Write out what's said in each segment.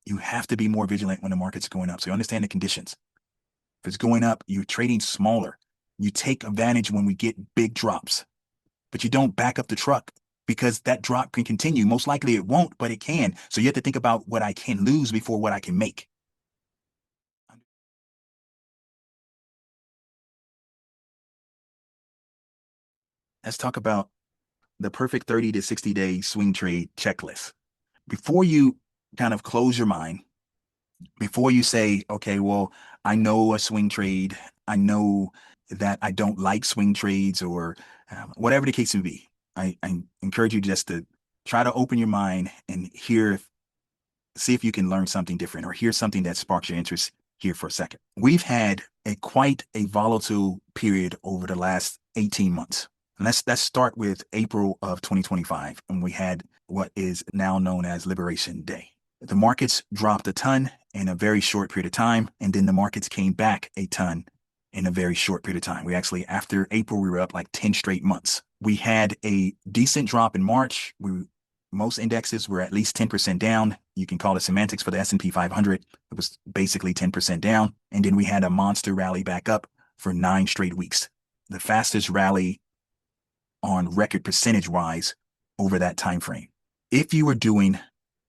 You have to be more vigilant when the market's going up. So you understand the conditions. If it's going up, you're trading smaller. You take advantage when we get big drops, but you don't back up the truck because that drop can continue. Most likely it won't, but it can. So you have to think about what I can lose before what I can make. Let's talk about the perfect 30 to 60-day swing trade checklist. Before you kind of close your mind, before you say, okay, well, I know a swing trade, I know that I don't like swing trades or whatever the case may be, I encourage you just to try to open your mind and see if you can learn something different or hear something that sparks your interest here for a second. We've had quite a volatile period over the last 18 months. And let's start with April of 2025, and we had what is now known as Liberation Day. The markets dropped a ton in a very short period of time, and then the markets came back a ton in a very short period of time. We actually, after April, we were up like 10 straight months. We had a decent drop in March. Most indexes were at least 10% down. You can call it semantics for the S&P 500. It was basically 10% down. And then we had a monster rally back up for 9 straight weeks. The fastest rally on record percentage-wise over that time frame. If you were doing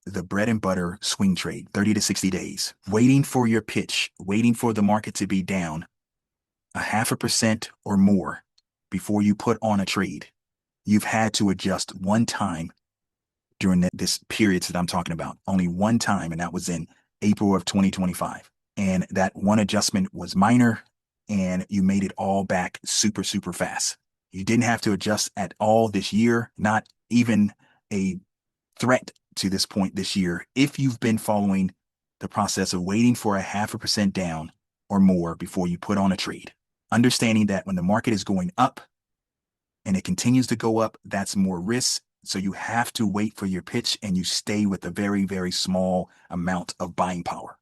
the bread and butter swing trade, 30 to 60 days, waiting for your pitch, waiting for the market to be down 0.5% or more before you put on a trade, you've had to adjust one time during this period that I'm talking about. Only one time, and that was in April of 2025. And that one adjustment was minor, and you made it all back super, super fast. You didn't have to adjust at all this year, not even a threat to this point this year, if you've been following the process of waiting for 0.5% down or more before you put on a trade. Understanding that when the market is going up and it continues to go up, that's more risk. So you have to wait for your pitch and you stay with a very, very small amount of buying power.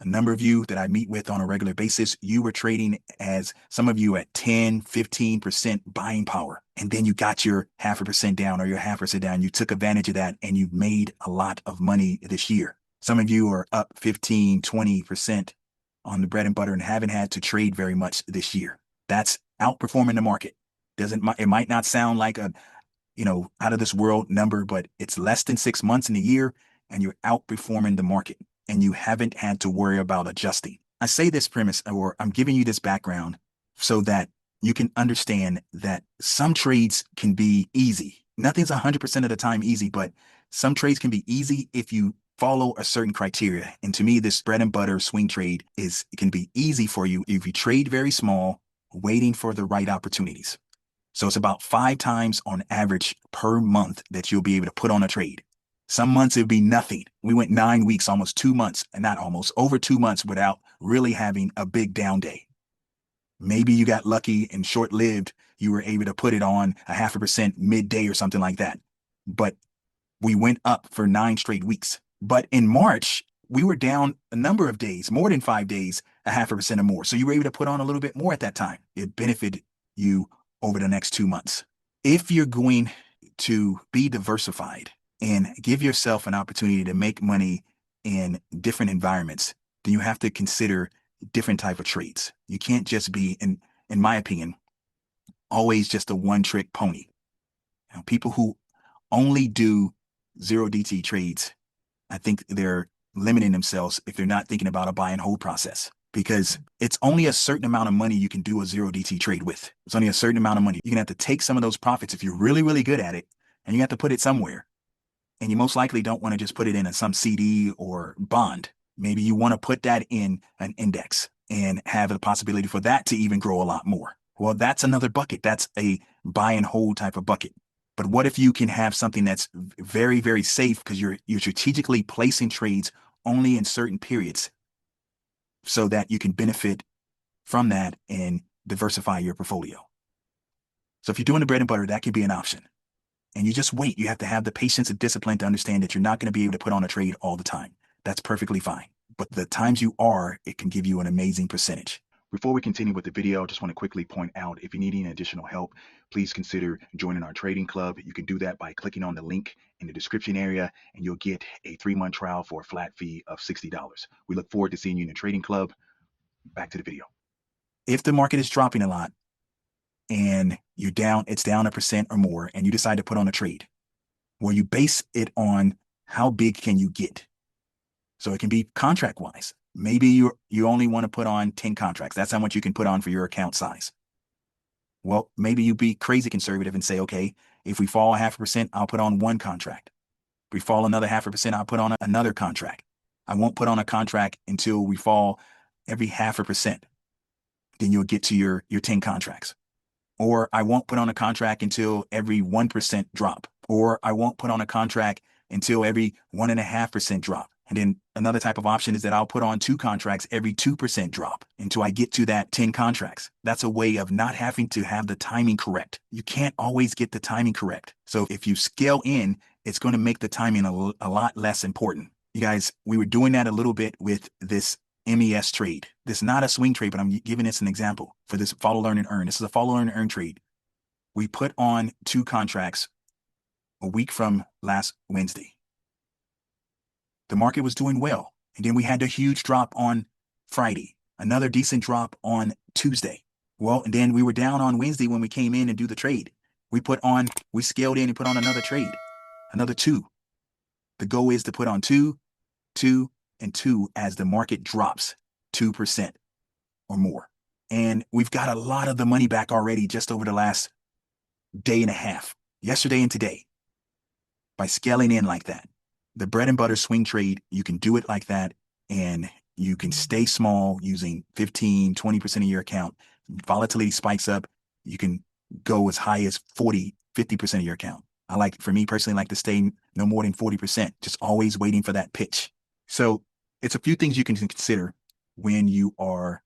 A number of you that I meet with on a regular basis, you were trading as some of you at 10, 15% buying power. And then you got your 0.5% down or your 0.5% down. You took advantage of that and you've made a lot of money this year. Some of you are up 15, 20% on the bread and butter and haven't had to trade very much this year. That's outperforming the market. It might not sound like a, out of this world number, but it's less than 6 months in a year and you're outperforming the market. And you haven't had to worry about adjusting. I say this premise, or I'm giving you this background so that you can understand that some trades can be easy. Nothing's 100% of the time easy, but some trades can be easy if you follow a certain criteria. And to me, this bread and butter swing trade can be easy for you if you trade very small, waiting for the right opportunities. So it's about 5 times on average per month that you'll be able to put on a trade. Some months it would be nothing. We went 9 weeks, almost 2 months, and not almost, over 2 months without really having a big down day. Maybe you got lucky and short-lived. You were able to put it on 0.5% midday or something like that. But we went up for 9 straight weeks. But in March, we were down a number of days, more than 5 days, 0.5% or more. So you were able to put on a little bit more at that time. It benefited you over the next 2 months. If you're going to be diversified, and give yourself an opportunity to make money in different environments, then you have to consider different type of trades. You can't just be, in my opinion, always just a one-trick pony. People who only do zero DT trades, I think they're limiting themselves if they're not thinking about a buy and hold process, because it's only a certain amount of money you can do a zero DT trade with. It's only a certain amount of money. You're going to have to take some of those profits if you're really, really good at it, and you have to put it somewhere. And you most likely don't want to just put it in some CD or bond. Maybe you want to put that in an index and have the possibility for that to even grow a lot more. Well, that's another bucket. That's a buy and hold type of bucket. But what if you can have something that's very, very safe because you're strategically placing trades only in certain periods so that you can benefit from that and diversify your portfolio. So if you're doing the bread and butter, that could be an option. And you just wait. You have to have the patience and discipline to understand that you're not going to be able to put on a trade all the time. That's perfectly fine. But the times you are, it can give you an amazing percentage. Before we continue with the video, I just want to quickly point out, if you need any additional help, please consider joining our trading club. You can do that by clicking on the link in the description area, and you'll get a 3-month trial for a flat fee of $60. We look forward to seeing you in the trading club. Back to the video. If the market is dropping a lot and it's down 1% or more, and you decide to put on a trade, well, you base it on how big can you get. So it can be contract wise. Maybe you only want to put on 10 contracts. That's how much you can put on for your account size. Well, maybe you be crazy conservative and say, okay, if we fall 0.5%, I'll put on 1 contract. If we fall another 0.5%, I'll put on another contract. I won't put on a contract until we fall every 0.5%. Then you'll get to your 10 contracts. Or I won't put on a contract until every 1% drop. Or I won't put on a contract until every 1.5% drop. And then another type of option is that I'll put on 2 contracts every 2% drop until I get to that 10 contracts. That's a way of not having to have the timing correct. You can't always get the timing correct. So if you scale in, it's going to make the timing a lot less important. You guys, we were doing that a little bit with this MES trade. This is not a swing trade, but I'm giving this an example for this follow, learn, and earn. This is a follow, learn, and earn trade. We put on 2 contracts a week from last Wednesday. The market was doing well. And then we had a huge drop on Friday, another decent drop on Tuesday. Well, and then we were down on Wednesday when we came in and do the trade. We scaled in and put on another trade, another 2. The goal is to put on 2, 2, and 2 as the market drops 2% or more. And we've got a lot of the money back already just over the last day and a half, yesterday and today, by scaling in like that. The bread and butter swing trade, you can do it like that, and you can stay small using 15, 20% of your account. Volatility spikes up, you can go as high as 40, 50% of your account. For me personally, like to stay no more than 40%, just always waiting for that pitch. So it's a few things you can consider when you are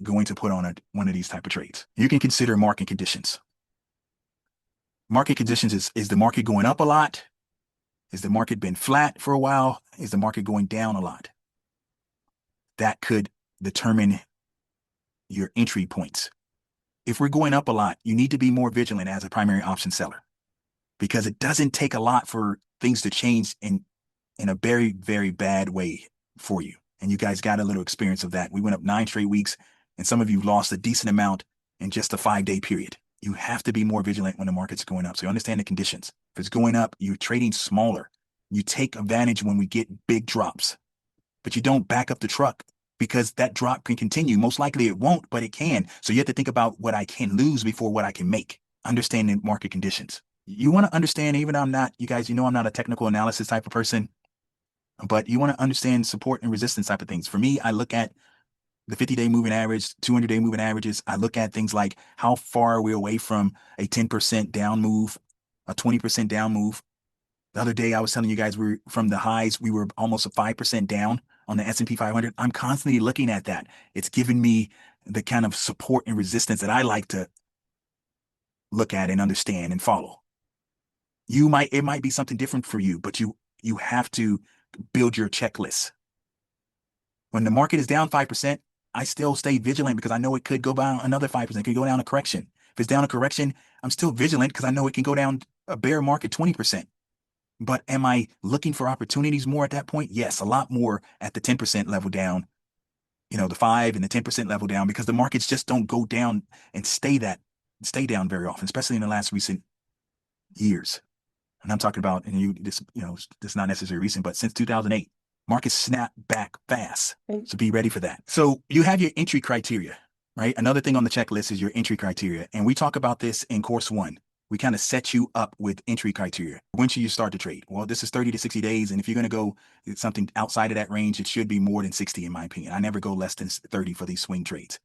going to put on one of these type of trades. You can consider market conditions. Market conditions is the market going up a lot? Has the market been flat for a while? Is the market going down a lot? That could determine your entry points. If we're going up a lot, you need to be more vigilant as a primary option seller, because it doesn't take a lot for things to change in a very, very bad way for you. And you guys got a little experience of that. We went up 9 straight weeks, and some of you lost a decent amount in just a 5-day period. You have to be more vigilant when the market's going up. So you understand the conditions. If it's going up, you're trading smaller. You take advantage when we get big drops, but you don't back up the truck, because that drop can continue. Most likely it won't, but it can. So you have to think about what I can lose before what I can make. Understanding market conditions. You want to understand, even I'm not, you guys, I'm not a technical analysis type of person, but you want to understand support and resistance type of things. For me, I look at the 50-day moving average, 200-day moving averages. I look at things like how far are we away from a 10% down move, a 20% down move. The other day I was telling you guys from the highs, we were almost a 5% down on the S&P 500. I'm constantly looking at that. It's giving me the kind of support and resistance that I like to look at and understand and follow. It might be something different for you, but you have to build your checklist. When the market is down 5%, I still stay vigilant because I know it could go down another 5%. It could go down a correction. If it's down a correction, I'm still vigilant because I know it can go down a bear market 20%. But am I looking for opportunities more at that point? Yes, a lot more at the 10% level down, the 5 and the 10% level down, because the markets just don't go down and stay down very often, especially in the last recent years. And I'm talking about, this is not necessarily recent, but since 2008, markets snap back fast. So be ready for that. So you have your entry criteria, right? Another thing on the checklist is your entry criteria. And we talk about this in course 1. We kind of set you up with entry criteria. When should you start to trade? Well, this is 30 to 60 days. And if you're going to go something outside of that range, it should be more than 60, in my opinion. I never go less than 30 for these swing trades.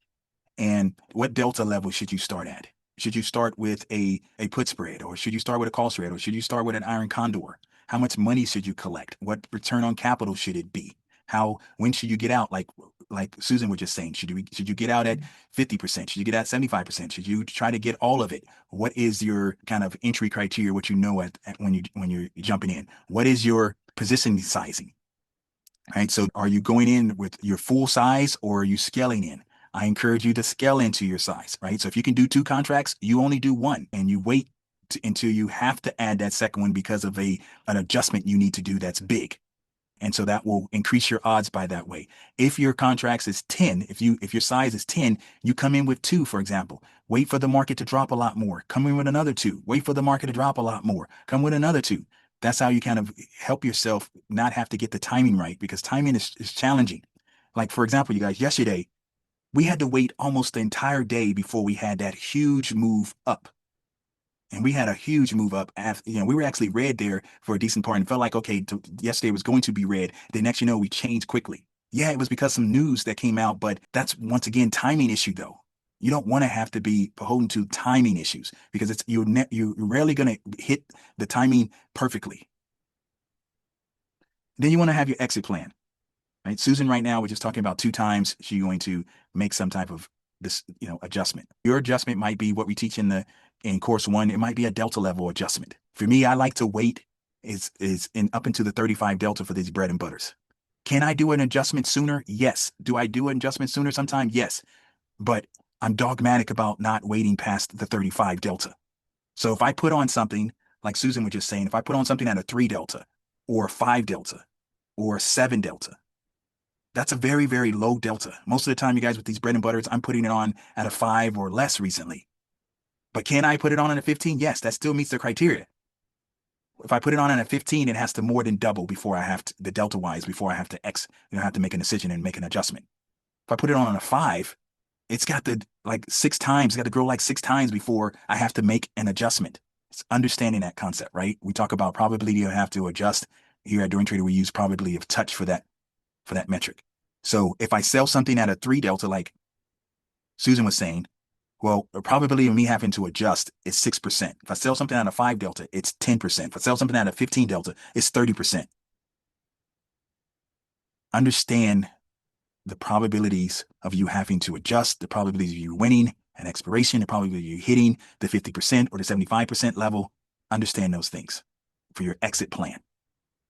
And what delta level should you start at? Should you start with a put spread, or should you start with a call spread, or should you start with an iron condor? How much money should you collect? What return on capital should it be? When should you get out? Like Susan was just saying, should you get out at 50%? Should you get out 75%? Should you try to get all of it? What is your kind of entry criteria? What when you're jumping in? What is your position sizing? Right. So are you going in with your full size, or are you scaling in? I encourage you to scale into your size, right? So if you can do 2 contracts, you only do one and you wait until you have to add that second one because of an adjustment you need to do that's big. And so that will increase your odds by that way. If your contracts is 10, if your size is 10, you come in with 2, for example. Wait for the market to drop a lot more. Come in with another 2. Wait for the market to drop a lot more. Come with another 2. That's how you kind of help yourself not have to get the timing right, because timing is challenging. Like, for example, you guys, yesterday, we had to wait almost the entire day before we had that huge move up. And we had a huge move up. After, we were actually red there for a decent part and felt like, okay, yesterday was going to be red. The next, we changed quickly. Yeah, it was because some news that came out, but that's once again timing issue though. You don't want to have to be beholden to timing issues because you're rarely going to hit the timing perfectly. Then you want to have your exit plan, right? Susan, right now, we're just talking about 2 times she's going to make some type of this, adjustment. Your adjustment might be what we teach in course 1. It might be a delta level adjustment. For me, I like to wait is in up into the 35 delta for these bread and butters. Can I do an adjustment sooner? Yes. Do I do an adjustment sooner sometime? Yes. But I'm dogmatic about not waiting past the 35 delta. So if I put on something, like Susan was just saying, if I put on something at a 3 delta or a 5 delta or a 7 delta, that's a very, very low delta. Most of the time, you guys, with these bread and butters, I'm putting it on at a 5 or less recently. But can I put it on at a 15? Yes, that still meets the criteria. If I put it on at a 15, it has to more than double before I have to, the delta wise, before I have to have to make a decision and make an adjustment. If I put it on a 5, it's got to like 6 times, it's got to grow like 6 times before I have to make an adjustment. It's understanding that concept, right? We talk about probability of have to adjust. Here at Dorian Trader, we use probability of touch for that metric. So if I sell something at a 3 delta, like Susan was saying, well, the probability of me having to adjust is 6%. If I sell something at a 5 delta, it's 10%. If I sell something at a 15 delta, it's 30%. Understand the probabilities of you having to adjust, the probabilities of you winning at expiration, the probability of you hitting the 50% or the 75% level. Understand those things for your exit plan.